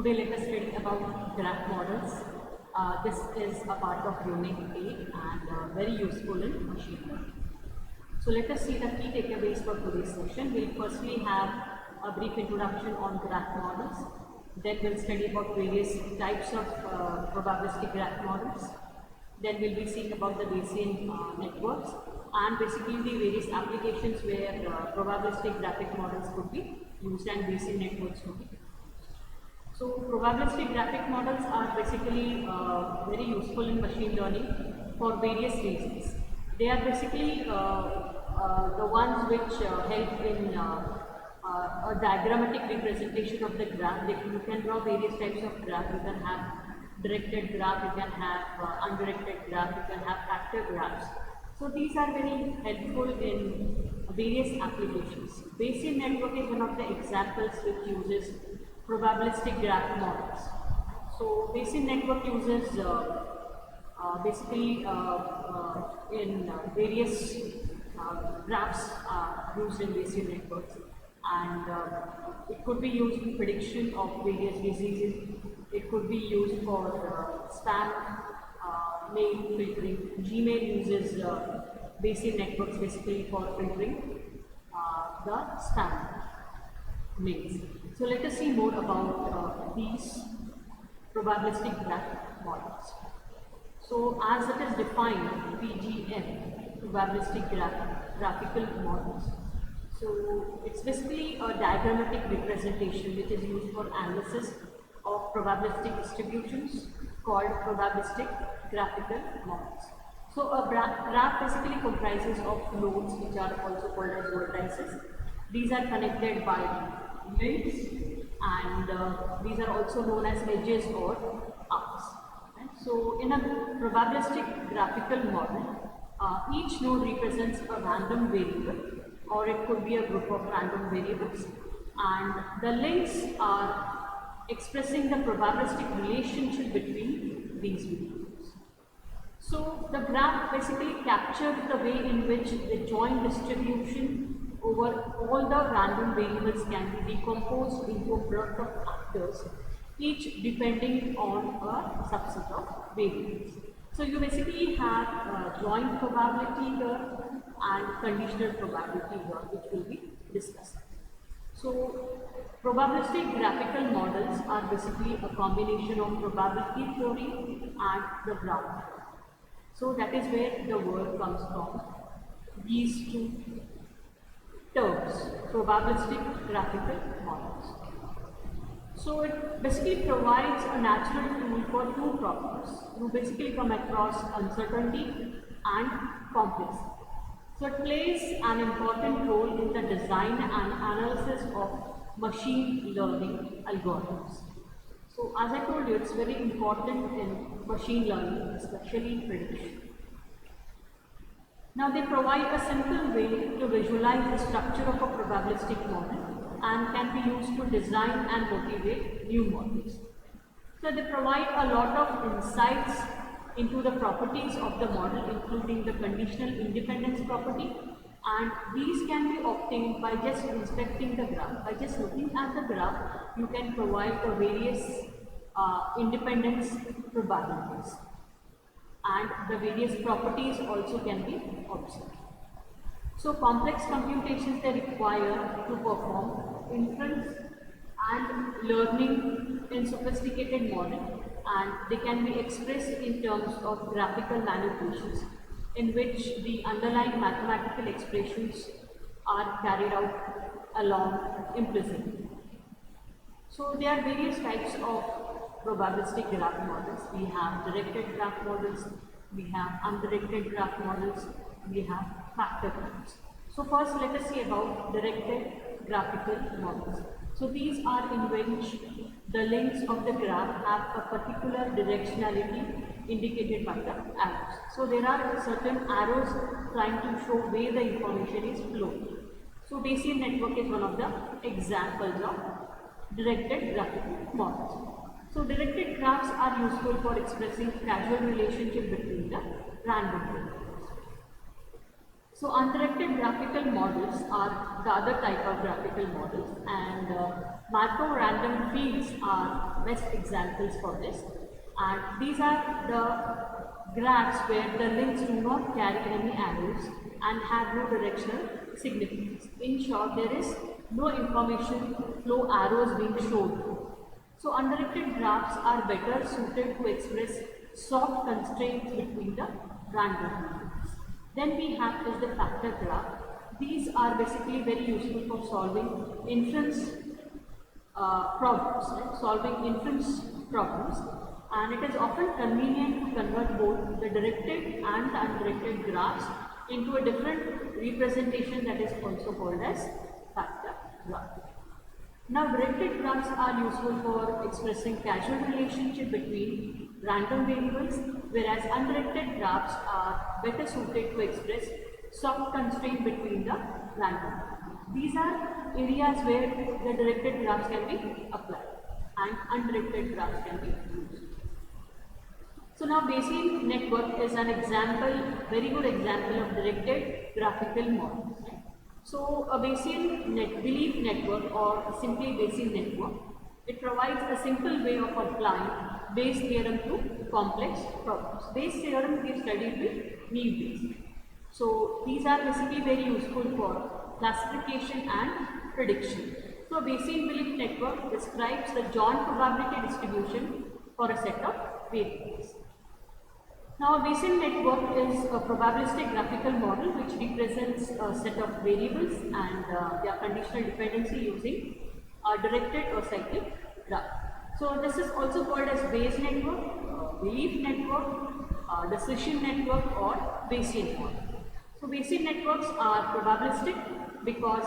Today let us study about graph models. This is a part of Unit 8 and very useful in machine learning. So let us see the key takeaways for today's session. We'll firstly have a brief introduction on graph models. Then we'll study about various types of probabilistic graph models. Then we'll be seeing about the Bayesian networks and basically the various applications where probabilistic graphic models could be used and Bayesian networks could be used. So probabilistic graphic models are basically very useful in machine learning for various reasons. They are basically the ones which help in a diagrammatic representation of the graph. You can draw various types of graph. You can have directed graph, you can have undirected graph, you can have factor graphs. So these are very helpful in various applications. Bayesian network is one of the examples which uses probabilistic graph models. So Bayesian network uses basically in various graphs used in Bayesian networks, and it could be used in prediction of various diseases. It could be used for spam mail filtering. Gmail uses Bayesian networks basically for filtering the spam mails. So let us see more about these probabilistic graph models. So as it is defined, PGM, probabilistic graphical models. So it's basically a diagrammatic representation which is used for analysis of probabilistic distributions called probabilistic graphical models. So a graph basically comprises of nodes which are also called as vertices. These are connected by links and these are also known as edges or arcs. Right? So in a probabilistic graphical model, each node represents a random variable, or it could be a group of random variables, and the links are expressing the probabilistic relationship between these variables. So the graph basically captures the way in which the joint distribution over all the random variables can be decomposed into a product of factors, each depending on a subset of variables. So you basically have joint probability here and conditional probability here, which will be discussed. So probabilistic graphical models are basically a combination of probability theory and the graph theory. So that is where the word comes from, these two terms, probabilistic graphical models. So it basically provides a natural tool for two problems. You basically come across uncertainty and complexity. So it plays an important role in the design and analysis of machine learning algorithms. So as I told you, it's very important in machine learning, especially in prediction. Now they provide a simple way to visualize the structure of a probabilistic model and can be used to design and motivate new models. So they provide a lot of insights into the properties of the model, including the conditional independence property, and these can be obtained by just inspecting the graph. By just looking at the graph, you can provide the various independence probabilities, and the various properties also can be observed. So complex computations they require to perform inference and learning in sophisticated model, and they can be expressed in terms of graphical manipulations in which the underlying mathematical expressions are carried out along implicitly. So there are various types of probabilistic graph models. We have directed graph models, we have undirected graph models, we have factor graphs. So first let us see about directed graphical models. So these are in which the links of the graph have a particular directionality indicated by the arrows. So there are certain arrows trying to show where the information is flowing. So Bayesian network is one of the examples of directed graphical models. So directed graphs are useful for expressing causal relationship between the random variables. So undirected graphical models are the other type of graphical models, and Markov random fields are best examples for this. And these are the graphs where the links do not carry any arrows and have no directional significance. In short, there is no information flow arrows being shown. So undirected graphs are better suited to express soft constraints between the random variables. Then we have is the factor graph. These are basically very useful for solving inference problems, right? Solving inference problems, and it is often convenient to convert both the directed and the undirected graphs into a different representation that is also called as factor graph. Now, directed graphs are useful for expressing causal relationship between random variables, whereas undirected graphs are better suited to express soft constraint between the random. These are areas where the directed graphs can be applied and undirected graphs can be used. So now Bayesian network is an example, very good example of directed graphical model. Right? So a Bayesian belief network, or simply Bayesian network, it provides a simple way of applying Bayes' theorem to complex problems. Bayes' theorem we studied with Naive Bayes. So these are basically very useful for classification and prediction. So a Bayesian belief network describes the joint probability distribution for a set of variables. Now, a Bayesian network is a probabilistic graphical model which represents a set of variables and their conditional dependency using a directed or cyclic graph. So, this is also called as Bayes network, belief network, decision network, or Bayesian model. So, Bayesian networks are probabilistic because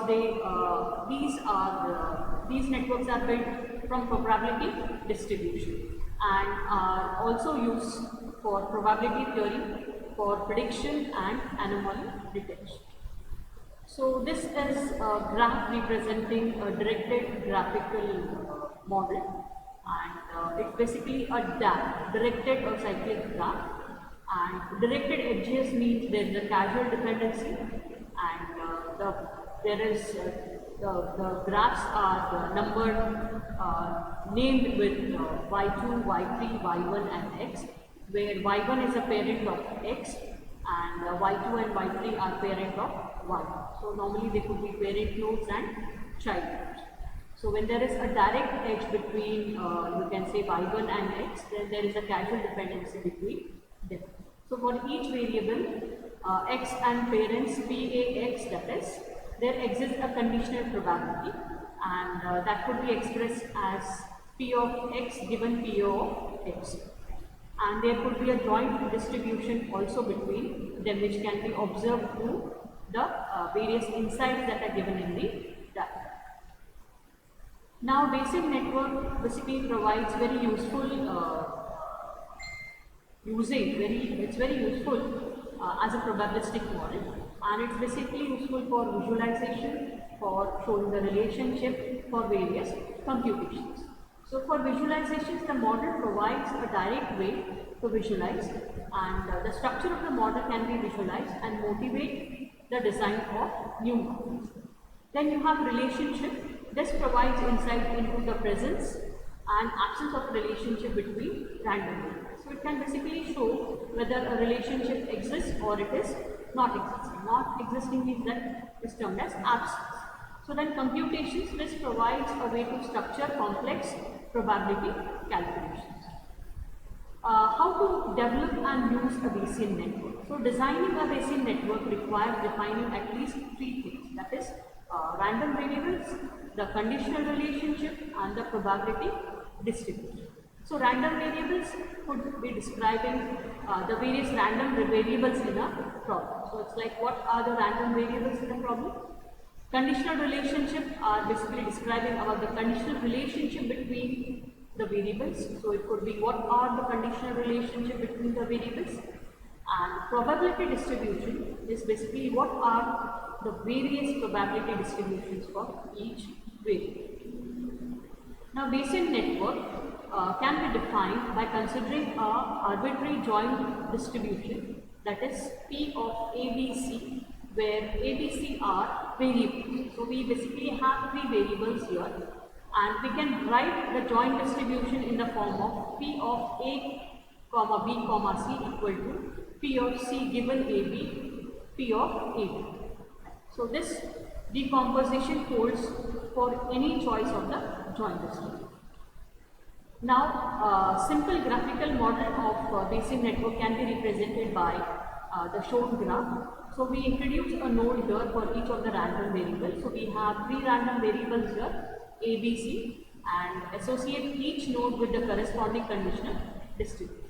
these networks are built from probability distribution and are also used for probability theory, for prediction and anomaly detection. So this is a graph representing a directed graphical model, and it's basically a DAG, directed or cyclic graph, and directed edges means there is a causal dependency, and the graphs are numbered, named with y2, y3, y1 and x, where y1 is a parent of x and y2 and y3 are parent of y. So normally they could be parent nodes and child nodes. So when there is a direct edge between, you can say y1 and x, then there is a causal dependency between them. So for each variable, x and parents PAX, that is, there exists a conditional probability, and that could be expressed as P of x given P of x. And there could be a joint distribution also between them, which can be observed through the various insights that are given in the diagram. Now, Bayesian network basically provides very useful it's very useful as a probabilistic model, and it's basically useful for visualization, for showing the relationship, for various computations. So for visualizations, the model provides a direct way to visualize, and the structure of the model can be visualized and motivate the design of new models. Then you have relationship. This provides insight into the presence and absence of relationship between random variables. So it can basically show whether a relationship exists or it is not existing. Not existing means that is termed as absence. So then computations, this provides a way to structure complex probability calculations. How to develop and use a Bayesian network? So designing a Bayesian network requires defining at least three things, that is random variables, the conditional relationship and the probability distribution. So random variables could be describing the various random variables in a problem. So it's like, what are the random variables in a problem? Conditional relationship are basically describing about the conditional relationship between the variables. So it could be, what are the conditional relationship between the variables? And probability distribution is basically, what are the various probability distributions for each variable. Now Bayesian network can be defined by considering an arbitrary joint distribution, that is P of ABC, where ABC are variables. So we basically have three variables here, and we can write the joint distribution in the form of P of A comma B comma C equal to P of C given AB, P of AB. So this decomposition holds for any choice of the joint distribution. Now, simple graphical model of Bayesian network can be represented by the shown graph. So we introduce a node here for each of the random variables. So we have 3 random variables here, A, B, C, and associate each node with the corresponding conditional distribution.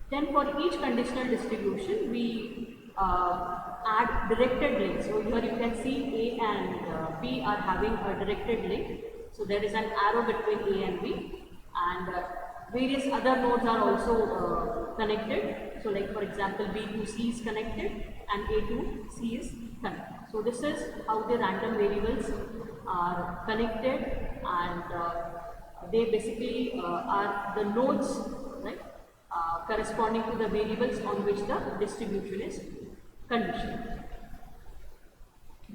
Then for each conditional distribution, we add directed links. So here you can see A and B are having a directed link. So there is an arrow between A and B, and various other nodes are also connected. So like for example, B to C is connected and A to C is connected. So this is how the random variables are connected, and they basically are the nodes, right, corresponding to the variables on which the distribution is conditioned.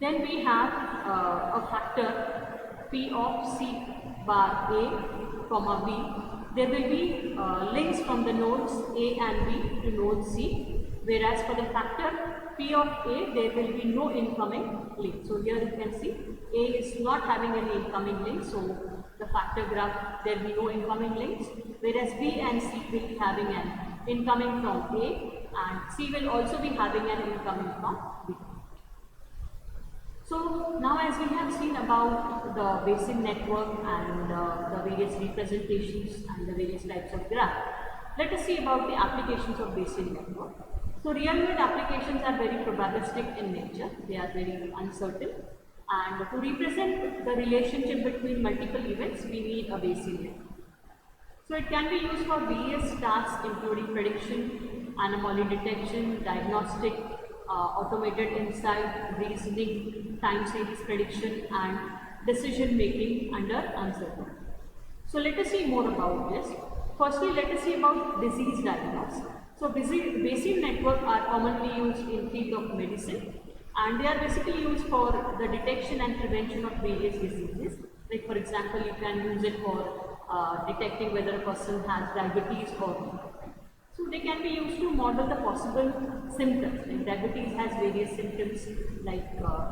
Then we have a factor P of C bar A comma B. There will be links from the nodes A and B to node C, whereas for the factor P of A, there will be no incoming link. So here you can see A is not having any incoming link, so the factor graph there will be no incoming links, whereas B and C will be having an incoming from A, and C will also be having an incoming from B. So now, as we have seen about the Bayesian network and the various representations and the various types of graph, let us see about the applications of Bayesian network. So real-world applications are very probabilistic in nature, they are very uncertain, and to represent the relationship between multiple events, we need a Bayesian network. So it can be used for various tasks including prediction, anomaly detection, diagnostic, automated insight, reasoning, time series prediction, and decision making under uncertainty. So let us see more about this. Firstly, let us see about disease diagnosis. So Bayesian networks are commonly used in field of medicine, and they are basically used for the detection and prevention of various diseases. Like for example, you can use it for detecting whether a person has diabetes or not. So they can be used to model the possible symptoms. Like diabetes has various symptoms, like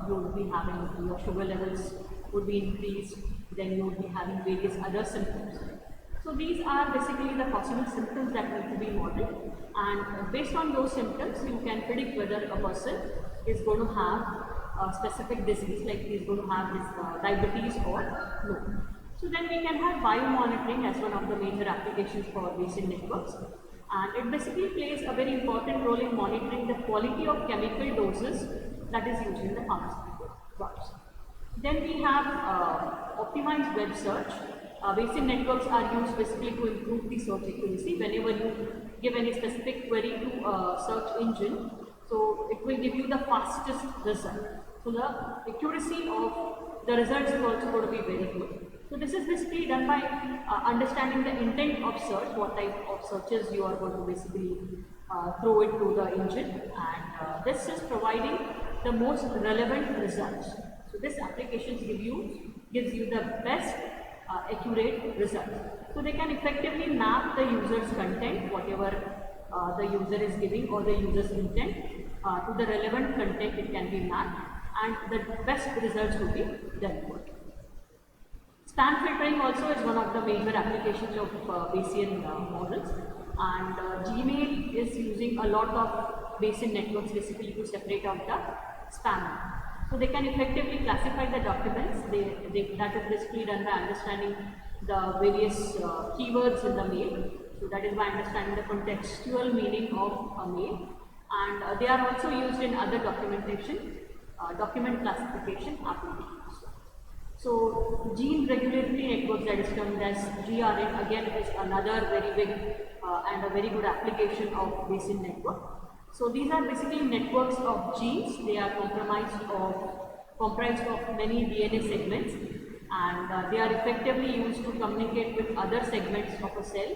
you would be having your sugar levels would be increased, then you would be having various other symptoms. So these are basically the possible symptoms that need to be modeled, and based on those symptoms, you can predict whether a person is going to have a specific disease, like he is going to have this diabetes or no. So then we can have biomonitoring as one of the major applications for Bayesian networks, and it basically plays a very important role in monitoring the quality of chemical doses that is used in the pharmaceutical drugs. Then we have optimized web search. Bayesian networks are used basically to improve the search accuracy. Whenever you give any specific query to a search engine, so it will give you the fastest result. So the accuracy of the results is also going to be very good. So this is basically done by understanding the intent of search, what type of searches you are going to basically throw into the engine, and this is providing the most relevant results. So this application gives you the best accurate results. So they can effectively map the user's content, whatever the user is giving or the user's intent, to the relevant content it can be mapped, and the best results will be delivered. Spam filtering also is one of the major applications of Bayesian models, and Gmail is using a lot of Bayesian networks basically to separate out the spam. So they can effectively classify the documents. That is basically done by understanding the various keywords in the mail. So that is by understanding the contextual meaning of a mail, and they are also used in other documentation, document classification applications. So gene regulatory networks, that is termed as GRN, again is another very big and a very good application of Bayesian network. So these are basically networks of genes. They are comprised of many DNA segments, and they are effectively used to communicate with other segments of a cell,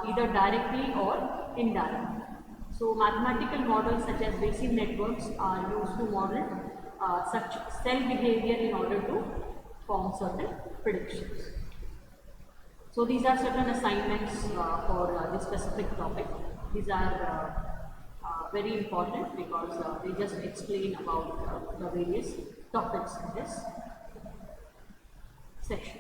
either directly or indirectly. So mathematical models such as Bayesian networks are used to model such cell behavior in order to form certain predictions. So these are certain assignments for this specific topic. These are very important because they just explain about the various topics in this section.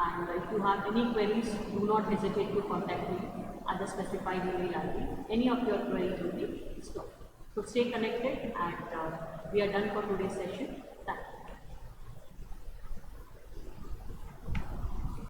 And if you have any queries, do not hesitate to contact me at the specified email ID. Any of your queries will be stopped. So stay connected, and we are done for today's session.